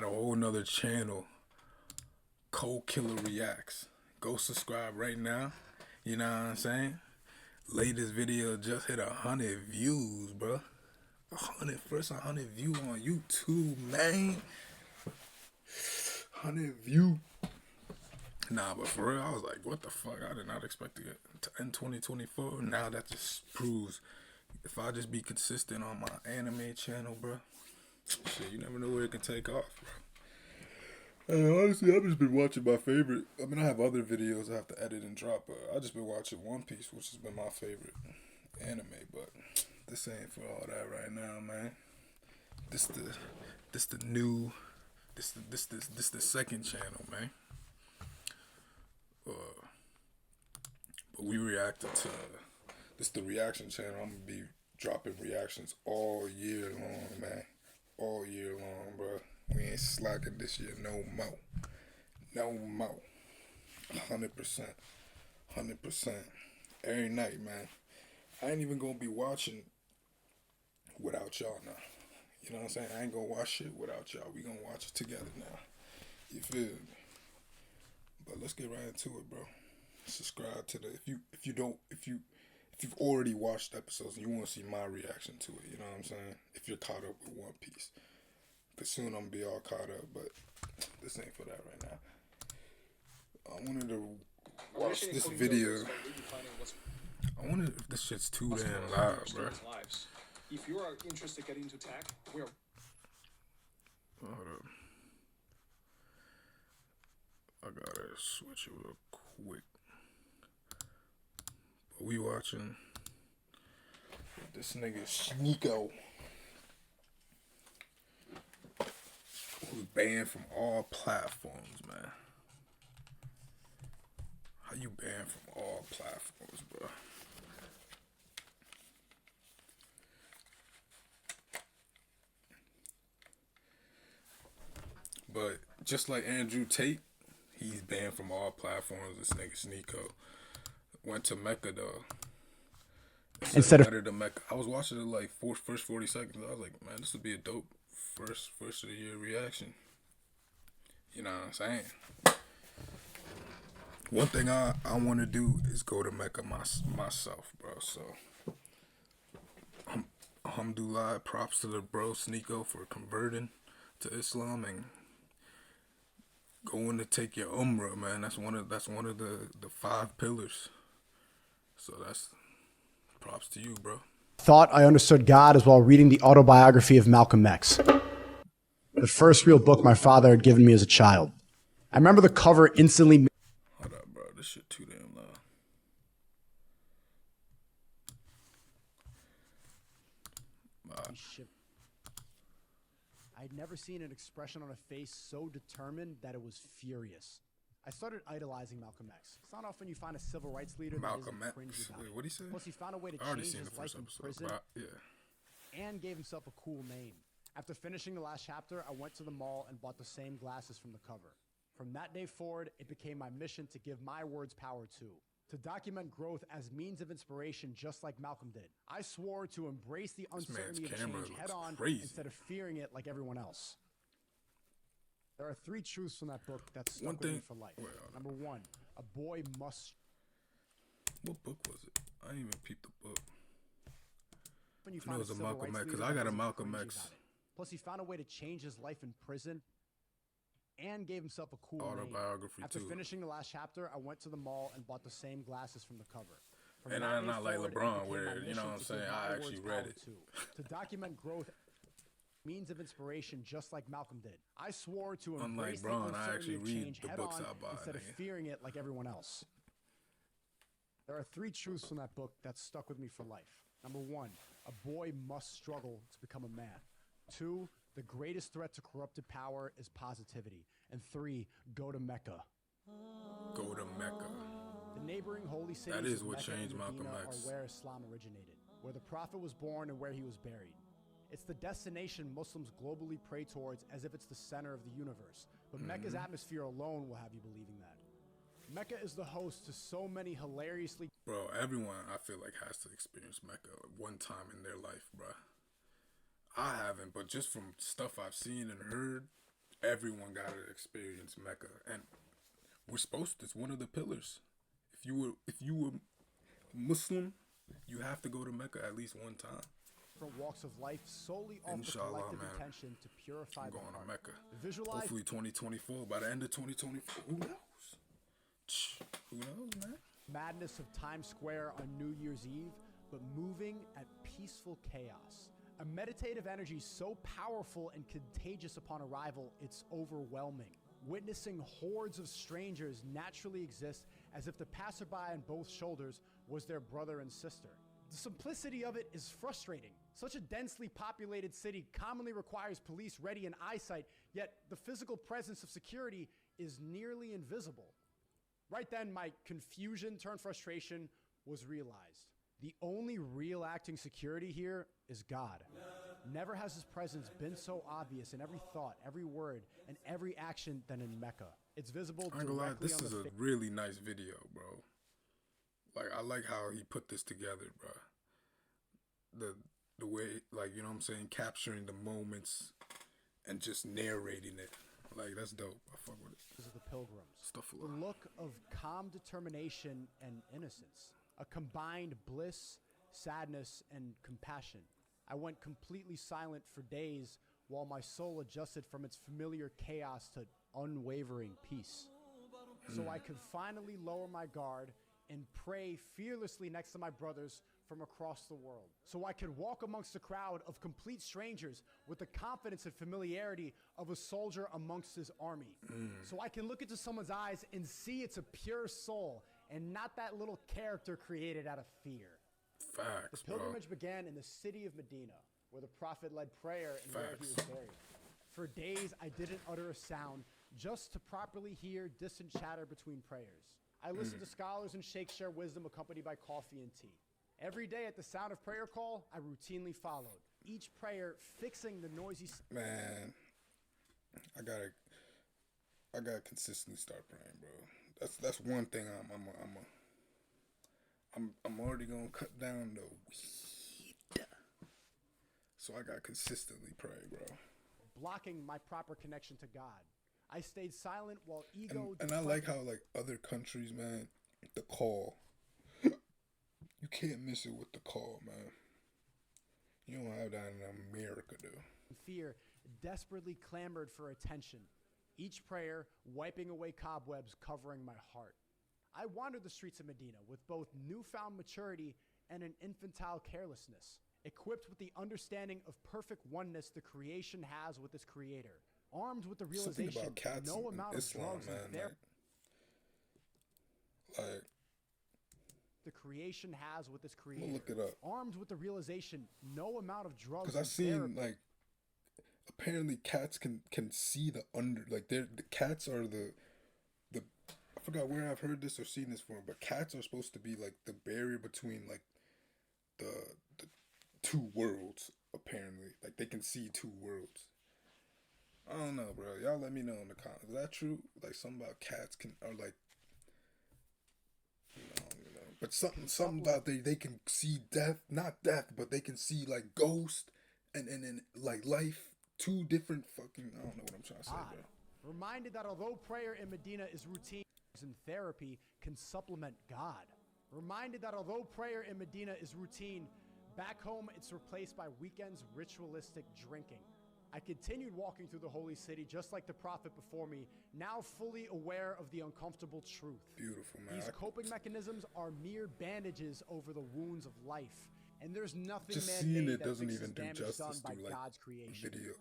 got a whole nother channel, Cold Killer Reacts. Go subscribe right now. You know what I'm saying? Latest video just hit 100 views, bro. 100 view on YouTube, man. 100 view. Nah, but for real, I was like, what the fuck? I did not expect to get to end 2024. Now that just proves if I just be consistent on my anime channel, bro, shit, you never know where it can take off, bro. And honestly, I've just been watching my favorite. I mean, I have other videos I have to edit and drop, but I just been watching One Piece, which has been my favorite anime. But this ain't for all that right now, man. This the new, this the second channel, man. But we reacted to this the reaction channel. I'm gonna be dropping reactions all year long, man. All year long, bro. We ain't slacking this year no more. No more. 100%. 100%. Every night, man. I ain't even gonna be watching without y'all now. You know what I'm saying? I ain't gonna watch shit without y'all. We gonna watch it together now. You feel me? But let's get right into it, bro. Subscribe to the if you've already watched episodes and you want to see my reaction to it, you know what I'm saying? If you're caught up with One Piece, cause soon I'm gonna be all caught up, but this ain't for that right now. I wanted to watch this video. I wonder if this shit's too damn loud, bro. If you are interested in getting into tech, we are. Hold up. I gotta switch it real quick. But we watching this nigga Sneeko, who's banned from all platforms, man. How you banned from all platforms, bro? But just like Andrew Tate, he's banned from all platforms. This nigga Sneeko went to Mecca though. Instead of Mecca, I was watching it like first 40 seconds. I was like, man, this would be a dope first of the year reaction. You know what I'm saying? One thing I want to do is go to Mecca myself, bro. So, alhamdulillah, props to the bro Sneeko for converting to Islam and going to take your umrah, man. That's one of the 5 pillars. So that's props to you, bro. Thought I understood God as while reading the autobiography of Malcolm X, the first real book my father had given me as a child. I remember the cover instantly. Hold up, bro. This shit too damn loud. I'd never seen an expression on a face so determined that it was furious. I started idolizing Malcolm X. It's not often you find a civil rights leader Malcolm that X. isn't cringy about Wait, it. what did he say? Plus, he found a way to I already change seen his the life first in episode, prison yeah. and gave himself a cool name. After finishing the last chapter, I went to the mall and bought the same glasses from the cover. From that day forward, it became my mission to give my words power too. To document growth as means of inspiration just like Malcolm did. I swore to embrace the uncertainty of change head on instead of fearing it like everyone else. There are 3 truths from that book that stuck with me for life. Number 1, a boy must... What book was it? I didn't even peep the book. When you I know it was a Malcolm X, because I got a Malcolm X. Plus, he found a way to change his life in prison and gave himself a cool autobiography name. After too. finishing the last chapter, I went to the mall and bought the same glasses from the cover. From and I'm not like LeBron, where, you know what I'm saying, I actually read it. To document growth means of inspiration just like Malcolm did. I swore to embrace the uncertainty of change head on instead of fearing it like everyone else. There are 3 truths from that book that stuck with me for life. Number 1, a boy must struggle to become a man. 2, the greatest threat to corrupted power is positivity. And 3, go to Mecca. Go to Mecca. The neighboring holy cities that is of what Mecca changed and Malcolm Medina X. are where Islam originated, where the Prophet was born and where he was buried. It's the destination Muslims globally pray towards as if it's the center of the universe. But Mecca's atmosphere alone will have you believing that. Mecca is the host to so many hilariously... Bro, everyone, I feel like, has to experience Mecca one time in their life, bro. I haven't, but just from stuff I've seen and heard, everyone got to experience Mecca, and we're supposed to. It's one of the pillars. If you were Muslim, you have to go to Mecca at least one time. Different walks of life solely off the Inshallah, collective man. intention to purify I'm the going to heart. Mecca. Visualize Hopefully 2024. By the end of 2024, who knows? Who knows, man? madness of Times Square on New Year's Eve, but moving at peaceful chaos. A meditative energy so powerful and contagious upon arrival, it's overwhelming. Witnessing hordes of strangers naturally exist as if the passerby on both shoulders was their brother and sister. The simplicity of it is frustrating. Such a densely populated city commonly requires police ready in eyesight, yet the physical presence of security is nearly invisible. Right then, my confusion turned frustration was realized. The only real acting security here is God. Never has his presence been so obvious in every thought, every word, and every action than in Mecca. It's visible I ain't gonna lie, directly this on is the a really nice video, bro. Like, I like how he put this together, bro. The way, like, you know what I'm saying, capturing the moments and just narrating it. Like, that's dope. I fuck with it. of the pilgrims. Astaghfirullah. The look of calm determination and innocence. A combined bliss, sadness, and compassion. I went completely silent for days while my soul adjusted from its familiar chaos to unwavering peace. So I could finally lower my guard and pray fearlessly next to my brothers from across the world. So I could walk amongst a crowd of complete strangers with the confidence and familiarity of a soldier amongst his army. So I can look into someone's eyes and see it's a pure soul and not that little character created out of fear. Facts, The pilgrimage began in the city of Medina, where the prophet led prayer and where he was buried. For days, I didn't utter a sound, just to properly hear distant chatter between prayers. I listened to scholars and sheikhs share wisdom accompanied by coffee and tea. Every day at the sound of prayer call, I routinely followed, each prayer fixing the noisy... Man, I gotta consistently start praying, bro. That's one thing I'm already gonna cut down the weed. So I gotta consistently pray, bro. blocking my proper connection to God. I stayed silent while ego... And I like how, like, other countries, man, the call, you can't miss it with the call, man. You don't have that in America, though. fear desperately clamored for attention, each prayer wiping away cobwebs covering my heart. I wandered the streets of Medina with both newfound maturity and an infantile carelessness, equipped with the understanding of perfect oneness the creation has with its creator, armed with the Something realization about cats no in amount of Islam, drugs man. and therapy Like, the creation has with its I'm creator, gonna look it up. armed with the realization no amount of drugs Because I and seen, therapy like, apparently cats can see the under, like, the cats are the I forgot where I've heard this or seen this from, but cats are supposed to be, like, the barrier between, like, the two worlds, apparently. Like, they can see two worlds. I don't know, bro. Y'all let me know in the comments. Is that true? Like, something about cats are, like, you know. But something about they can see death, not death, but they can see, like, ghost and like, life. Two different fucking, I don't know what I'm trying to say, bro. reminded that although prayer in Medina is routine and therapy can supplement God. Reminded that although prayer in Medina is routine, back home it's replaced by weekends ritualistic drinking. I continued walking through the holy city just like the prophet before me, now fully aware of the uncomfortable truth. Beautiful, man. These coping mechanisms are mere bandages over the wounds of life, and there's nothing Just man-made seeing it that doesn't fixes even do damage justice done by through, like, God's creation. video.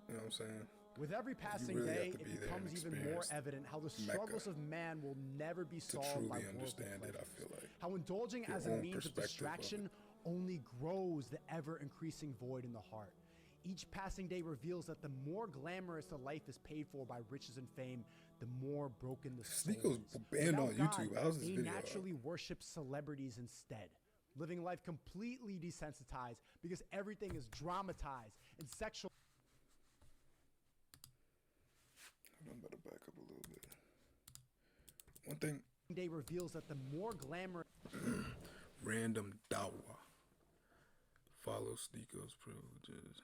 You know what I'm saying? With every passing really day, have to it be there and becomes even more experience evident how the Mecca struggles of man will never be To solved by truly worldly understand it, I pleasures. feel like. How indulging Your as a own means of perspective of distraction only grows the ever-increasing void in the heart. Each passing day reveals that the more glamorous a life is paid for by riches and fame, the more broken the soul Sneako's is. banned Without on God, YouTube. How's this they video up? naturally worship celebrities instead, living life completely desensitized because everything is dramatized and sexual. I'm better back up a little bit. One thing, Day reveals that the more glamorous random dawa. Follow Sneako's privileges.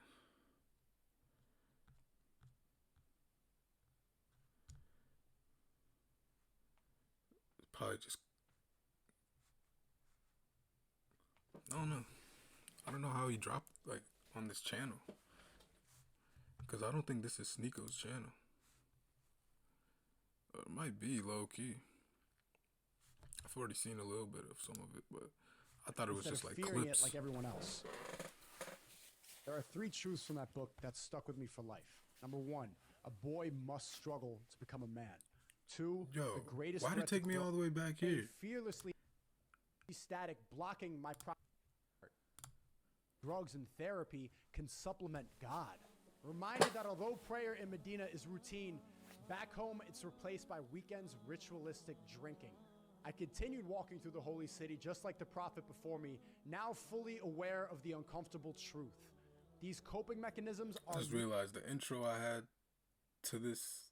Probably just, I don't know. I don't know how he dropped like on this channel because I don't think this is Sneako's channel. It might be low key. I've already seen a little bit of some of it, but I thought it was instead just of like fearing clips. it like everyone else. There are 3 truths from that book that stuck with me for life. Number 1, a boy must struggle to become a man. 2, Yo, the greatest why'd it threat to take me all the way back here? fearlessly static, blocking my drugs and therapy can supplement God. Reminded that although prayer in Medina is routine, back home it's replaced by weekends ritualistic drinking. I continued walking through the holy city just like the prophet before me, now fully aware of the uncomfortable truth. These coping mechanisms I are just realized the intro I had to this,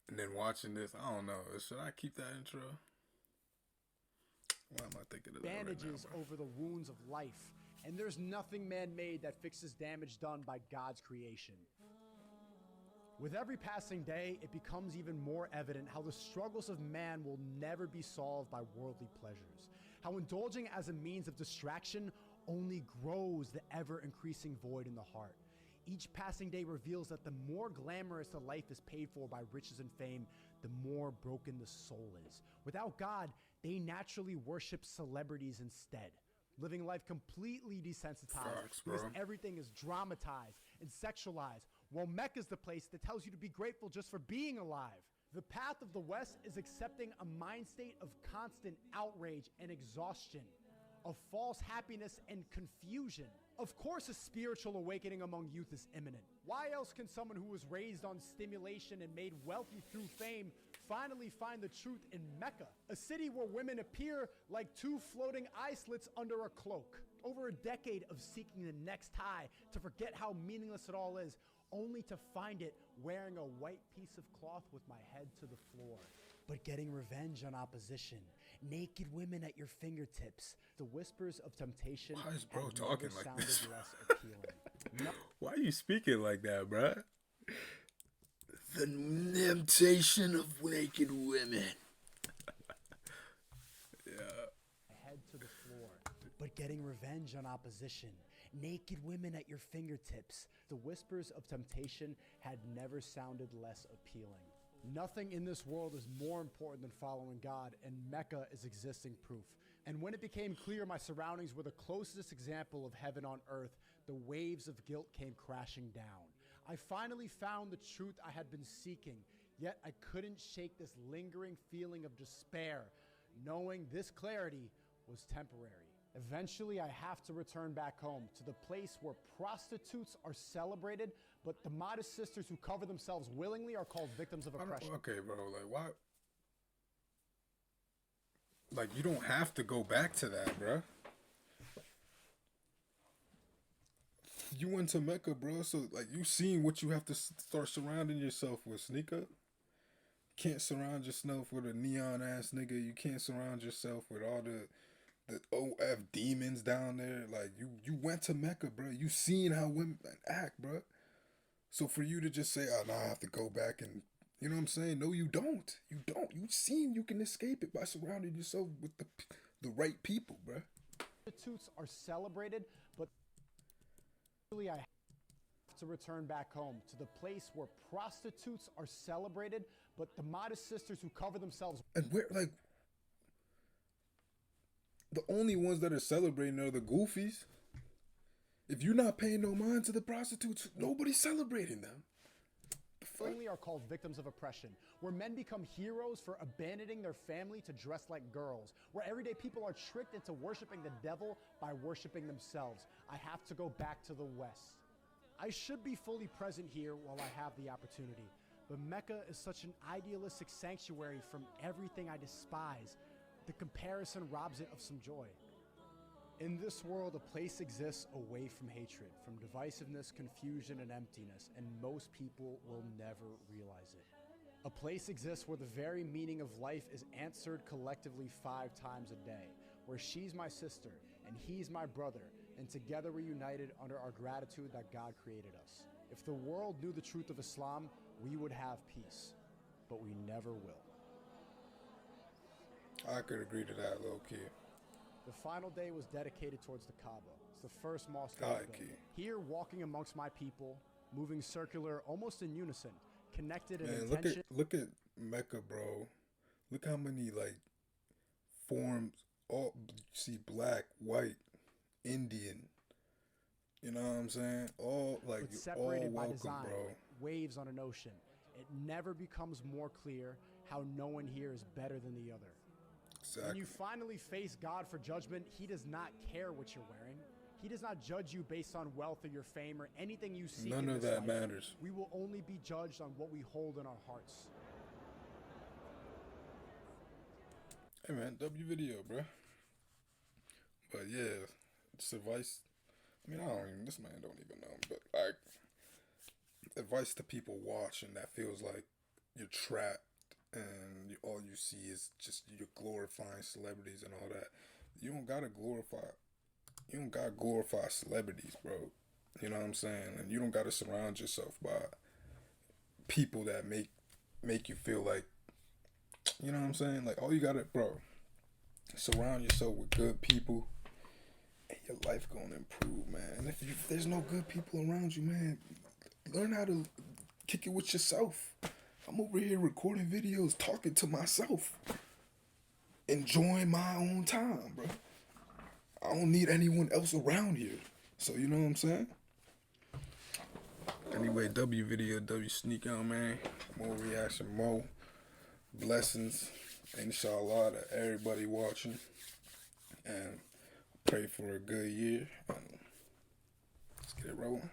and then watching this, I don't know. Should I keep that intro? Why am I thinking of that bandages right now, over the wounds of life, and there's nothing man-made that fixes damage done by God's creation. With every passing day, it becomes even more evident how the struggles of man will never be solved by worldly pleasures. How indulging as a means of distraction only grows the ever-increasing void in the heart. Each passing day reveals that the more glamorous a life is paid for by riches and fame, the more broken the soul is. Without God, they naturally worship celebrities instead, living life completely desensitized Facts, because bro. everything is dramatized and sexualized, while Mecca is the place that tells you to be grateful just for being alive. The path of the West is accepting a mind state of constant outrage and exhaustion, of false happiness and confusion. Of course, a spiritual awakening among youth is imminent. Why else can someone who was raised on stimulation and made wealthy through fame finally find the truth in Mecca, a city where women appear like 2 floating islets under a cloak? Over a decade of seeking the next high to forget how meaningless it all is, only to find it wearing a white piece of cloth with my head to the floor. But getting revenge on opposition, naked women at your fingertips, the whispers of temptation Why is bro have talking never like sounded this? less appealing. No- Why are you speaking like that, bruh? The temptation of naked women. head to the floor. But getting revenge on opposition, naked women at your fingertips, the whispers of temptation had never sounded less appealing. Nothing in this world is more important than following God, and Mecca is existing proof. And when it became clear my surroundings were the closest example of heaven on earth, the waves of guilt came crashing down. I finally found the truth I had been seeking, yet I couldn't shake this lingering feeling of despair, knowing this clarity was temporary. Eventually, I have to return back home to the place where prostitutes are celebrated, but the modest sisters who cover themselves willingly are called victims of oppression. Okay, bro. Like, why? Like, you don't have to go back to that, bro. You went to Mecca, bro. So, like, you seen what you have to start surrounding yourself with, Sneaker. Can't surround yourself with a neon ass nigga. You can't surround yourself with all the OF demons down there. Like, you went to Mecca, bro. You seen how women act, bro. So for you to just say, oh, no, I have to go back and, you know what I'm saying? No, you don't. You don't. You seen you can escape it by surrounding yourself with the right people, bro. Prostitutes are celebrated, but I have to return back home to the place where prostitutes are celebrated, but the modest sisters who cover themselves. And we're like, the only ones that are celebrating are the goofies. If you're not paying no mind to the prostitutes, nobody's celebrating them. Willingly are called victims of oppression, where men become heroes for abandoning their family to dress like girls, where everyday people are tricked into worshiping the devil by worshiping themselves. I have to go back to the West. I should be fully present here while I have the opportunity, but Mecca is such an idealistic sanctuary from everything I despise. The comparison robs it of some joy. In this world, a place exists away from hatred, from divisiveness, confusion, and emptiness, and most people will never realize it. A place exists where the very meaning of life is answered collectively 5 times a day, where she's my sister and he's my brother, and together we're united under our gratitude that God created us. If the world knew the truth of Islam, we would have peace, but we never will. I could agree to that, low key. The final day was dedicated towards the Kaaba. It's the first mosque High ever built. key. Here, walking amongst my people, moving circular, almost in unison, connected in Man, intention. look at Mecca, bro. Look how many like forms. All see black, white, Indian. You know what I'm saying? All like But you all separated by welcome, design, bro. like waves on an ocean. It never becomes more clear how no one here is better than the other. When Exactly. you finally face God for judgment, He does not care what you're wearing. He does not judge you based on wealth or your fame or anything you seek None in of this that life. matters. We will only be judged on what we hold in our hearts. Hey man, W video, bro. But yeah, it's advice. I mean, I don't even. This man don't even know. But like, advice to people watching that feels like you're trapped and all you see is just you're glorifying celebrities and all that. You don't gotta glorify. You don't gotta glorify celebrities, bro. You know what I'm saying? And you don't gotta surround yourself by people that make you feel like. You know what I'm saying? Like all you gotta, bro. Surround yourself with good people, and your life gonna improve, man. And if there's no good people around you, man, learn how to kick it with yourself. I'm over here recording videos, talking to myself, enjoying my own time, bro. I don't need anyone else around here. So you know what I'm saying? Anyway, W video, W sneak out, man. More reaction, more blessings, inshallah, to everybody watching. And pray for a good year. And let's get it rolling.